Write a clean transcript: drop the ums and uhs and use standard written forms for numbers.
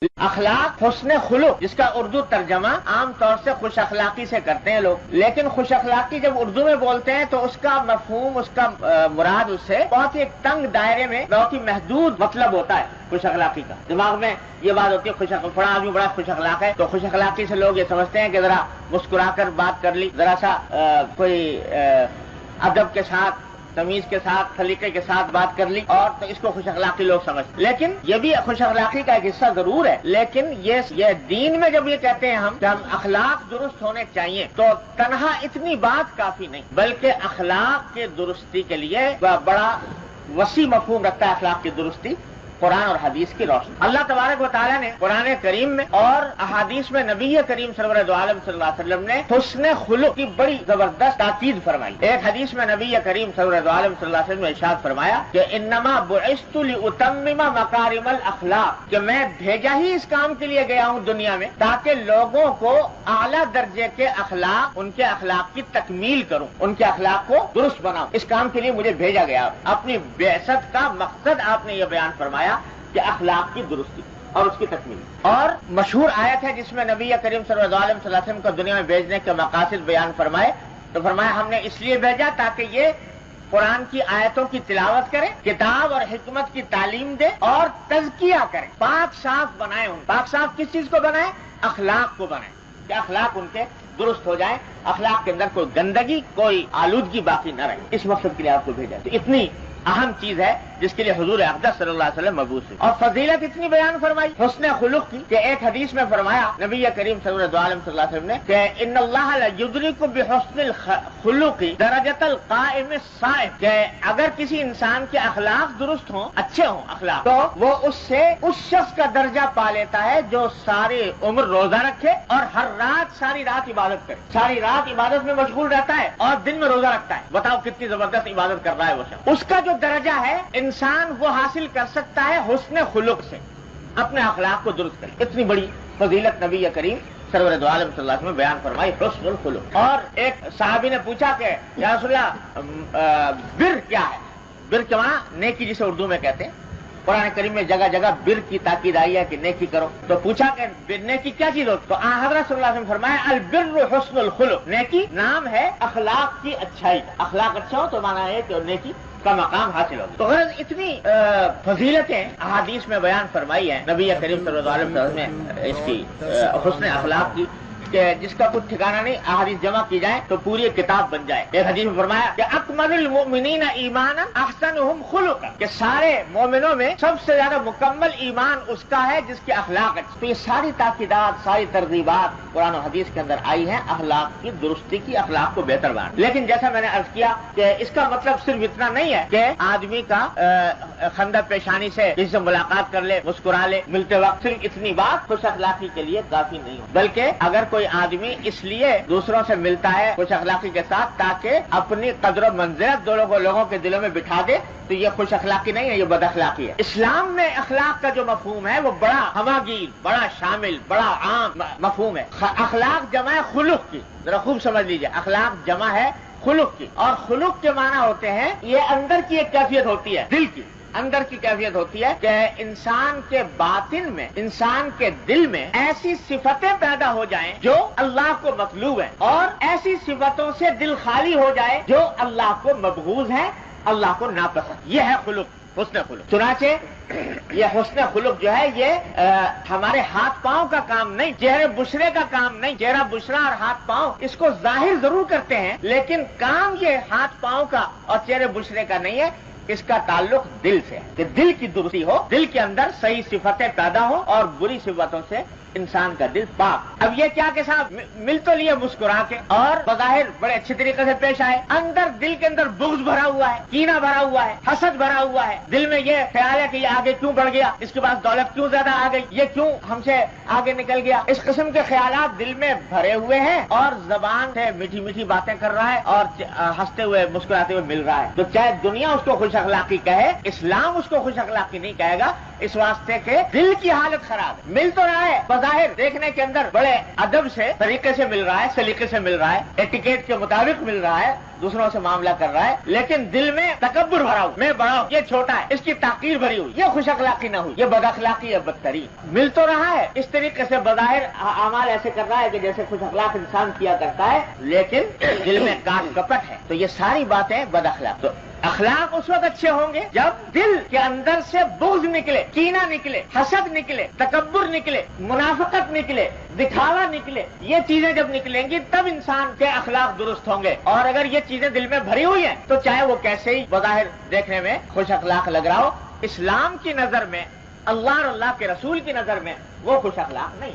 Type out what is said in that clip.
اخلاق حسن خلق، جس کا اردو ترجمہ عام طور سے خوش اخلاقی سے کرتے ہیں لوگ، لیکن خوش اخلاقی جب اردو میں بولتے ہیں تو اس کا مفہوم، اس کا مراد اس سے بہت ہی ایک تنگ دائرے میں بہت ہی محدود مطلب ہوتا ہے خوش اخلاقی کا۔ دماغ میں یہ بات ہوتی ہے فلاں آدمی بڑا خوش اخلاق ہے، تو خوش اخلاقی سے لوگ یہ سمجھتے ہیں کہ ذرا مسکرا کر بات کر لی، ذرا سا کوئی ادب کے ساتھ، تمیز کے ساتھ، سلیقے کے ساتھ بات کر لی، اور تو اس کو خوش اخلاقی لوگ سمجھتے ہیں۔ لیکن یہ بھی خوش اخلاقی کا ایک حصہ ضرور ہے، لیکن یہ دین میں جب یہ کہتے ہیں ہم کہ ہم اخلاق درست ہونے چاہیے، تو تنہا اتنی بات کافی نہیں، بلکہ اخلاق کے درستی کے لیے بڑا وسیع مفہوم رکھتا ہے اخلاق کی درستی قرآن اور حدیث کی روشنی۔ اللہ تبارک و تعالیٰ نے قرآن کریم میں اور احادیث میں نبی کریم سرور عالم صلی اللہ علیہ وسلم نے حسن خلق کی بڑی زبردست تاکید فرمائی۔ ایک حدیث میں نبی کریم سرور عالم صلی اللہ علیہ وسلم نے ارشاد فرمایا کہ انما بعثت لاتمم مکارم الاخلاق، کہ میں بھیجا ہی اس کام کے لیے گیا ہوں دنیا میں تاکہ لوگوں کو اعلیٰ درجے کے اخلاق، ان کے اخلاق کی تکمیل کروں، ان کے اخلاق کو درست بناؤں۔ اس کام کے لیے مجھے بھیجا گیا۔ اپنی بعثت کا مقصد آپ نے یہ بیان فرمایا کہ اخلاق کی درستی اور اس کی تکمیل۔ اور مشہور آیت ہے جس میں نبی کریم صلی اللہ علیہ وسلم کو دنیا میں بھیجنے کے مقاصد بیان فرمائے، تو فرمایا ہم نے اس لیے بھیجا تاکہ یہ قرآن کی آیتوں کی تلاوت کرے، کتاب اور حکمت کی تعلیم دے اور تزکیہ کرے، پاک صاف بنائے۔ ان پاک صاف کس چیز کو بنائے؟ اخلاق کو بنائے، کہ اخلاق ان کے درست ہو جائیں، اخلاق کے اندر کوئی گندگی، کوئی آلودگی باقی نہ رہے۔ اس مقصد کے لیے آپ کو بھیجا۔ تو اتنی اہم چیز ہے جس کے لیے حضور اقدس صلی اللہ علیہ وسلم مبعوث ہوئے۔ اور فضیلت اتنی بیان فرمائی حسن خلق کی کہ ایک حدیث میں فرمایا نبی کریم صلی اللہ علیہ وسلم نے کہ ان اللہ لیدرک بحسن الخلق درجۃ القائم الصائم، کہ اگر کسی انسان کے اخلاق درست ہوں، اچھے ہوں اخلاق، تو وہ اس سے اس شخص کا درجہ پا لیتا ہے جو ساری عمر روزہ رکھے اور ہر رات ساری رات عبادت کرے، ساری رات عبادت میں مشغول رہتا ہے اور دن میں روزہ رکھتا ہے۔ بتاؤ کتنی زبردست عبادت کر رہا ہے وہ شخص۔ اس کا جو درجہ ہے انسان وہ حاصل کر سکتا ہے حسن خلق سے، اپنے اخلاق کو درست کرے۔ اتنی بڑی فضیلت نبی کریم سرور دو عالم صلی اللہ علیہ وسلم بیان فرمائی حسن الخلق۔ اور ایک صحابی نے پوچھا کہ یا رسول اللہ بر کیا ہے؟ بر کے معنی نیکی جسے اردو میں کہتے ہیں۔ قرآن کریم میں جگہ جگہ بر کی تاکید آئی ہے کہ نیکی کرو، تو پوچھا کہ نیکی کیا چیز ہوتی؟ تو حضرت صلی اللہ علیہ وسلم فرمایا البر حسن الخلق، نیکی نام ہے اخلاق کی اچھائی کا۔ اخلاق اچھا ہو تو معنی ہے کہ نیکی کا مقام حاصل ہوگا۔ تو غرض اتنی فضیلتیں احادیث میں بیان فرمائی ہیں نبی کریم صلی اللہ علیہ وسلم نے اس کی حسن اخلاق کی، کہ جس کا کچھ ٹھکانہ نہیں، احادیث جمع کی جائیں تو پوری ایک کتاب بن جائے۔ ایک حدیث میں فرمایا کہ اکمل المؤمنین ایمانا احسنهم خلقا، کہ سارے مومنوں میں سب سے زیادہ مکمل ایمان اس کا ہے جس کے اخلاق اچھے۔ تو یہ ساری تاکیدات، ساری ترغیبات قرآن و حدیث کے اندر آئی ہیں اخلاق کی درستی کی، اخلاق کو بہتر بنانا۔ لیکن جیسا میں نے عرض کیا کہ اس کا مطلب صرف اتنا نہیں ہے کہ آدمی کا خندق پیشانی سے کسی سے ملاقات کر لے، مسکرا لے ملتے وقت، صرف اتنی بات خوش اخلاقی کے لیے کافی نہیں ہو، بلکہ اگر کوئی آدمی اس لیے دوسروں سے ملتا ہے خوش اخلاقی کے ساتھ تاکہ اپنی قدر و منزلت لوگوں کے دلوں میں بٹھا دے، تو یہ خوش اخلاقی نہیں ہے، یہ بد اخلاقی ہے۔ اسلام میں اخلاق کا جو مفہوم ہے وہ بڑا ہماگیر، بڑا شامل، بڑا عام مفہوم ہے۔ اخلاق جمع ہے خلق کی، ذرا خوب سمجھ لیجئے، اخلاق جمع ہے خلق کی، اور خلق کے معنی ہوتے ہیں یہ اندر کی ایک کیفیت ہوتی ہے، دل کی اندر کی کیفیت ہوتی ہے کہ انسان کے باطن میں، انسان کے دل میں ایسی صفتیں پیدا ہو جائیں جو اللہ کو مطلوب ہیں، اور ایسی صفتوں سے دل خالی ہو جائے جو اللہ کو مبغوض ہے، اللہ کو ناپسند۔ یہ ہے خلق، حسن خلق۔ چنانچہ یہ حسن خلق جو ہے یہ ہمارے ہاتھ پاؤں کا کام نہیں، چہرے بشرے کا کام نہیں۔ چہرہ بشرا اور ہاتھ پاؤں اس کو ظاہر ضرور کرتے ہیں، لیکن کام یہ ہاتھ پاؤں کا اور چہرے بشرے کا نہیں ہے، اس کا تعلق دل سے ہے، کہ دل کی درستی ہو، دل کے اندر صحیح صفتیں پیدا ہو اور بری صفتوں سے انسان کا دل پاک۔ اب یہ کیا کہ صاحب مل تو لیے مسکرا کے اور بظاہر بڑے اچھے طریقے سے پیش آئے، اندر دل کے اندر بغض بھرا ہوا ہے، کینہ بھرا ہوا ہے، حسد بھرا ہوا ہے، دل میں یہ خیال ہے کہ یہ آگے کیوں بڑھ گیا، اس کے پاس دولت کیوں زیادہ آ گئی، یہ کیوں ہم سے آگے نکل گیا، اس قسم کے خیالات دل میں بھرے ہوئے ہیں، اور زبان سے میٹھی میٹھی باتیں کر رہا ہے اور ہنستے ہوئے مسکراتے ہوئے مل رہا ہے۔ تو چاہے دنیا اس کو خوش اخلاقی کہے، اسلام اس کو خوش اخلاقی نہیں کہے گا، اس واسطے کے دل کی حالت خراب ہے. مل تو رہا ہے بظاہر دیکھنے کے اندر بڑے ادب سے طریقے سے مل رہا ہے, سلیقے سے مل رہا ہے, ایٹیکیٹ کے مطابق مل رہا ہے, دوسروں سے معاملہ کر رہا ہے, لیکن دل میں تکبر بھرا ہو, میں بڑا ہوں یہ چھوٹا ہے, اس کی تحقیر بھری ہوئی, یہ خوش اخلاقی نہ ہوئی, یہ بد اخلاقی ہے بدترین. مل تو رہا ہے اس طریقے سے بظاہر اعمال ایسے کر رہا ہے کہ جیسے خوش اخلاق انسان کیا کرتا ہے, لیکن دل میں کاٹ کپٹ ہے. تو یہ ساری باتیں بد اخلاق. تو اخلاق اس وقت اچھے ہوں گے جب دل کے اندر سے بغض نکلے, کینہ نکلے, حسد نکلے, تکبر نکلے, منافقت نکلے, دکھاوا نکلے. یہ چیزیں جب نکلیں گی تب انسان کے اخلاق درست ہوں گے. اور اگر یہ چیزیں دل میں بھری ہوئی ہیں تو چاہے وہ کیسے ہی بظاہر دیکھنے میں خوش اخلاق لگ رہا ہو, اسلام کی نظر میں, اللہ اور اللہ کے رسول کی نظر میں وہ خوش اخلاق نہیں.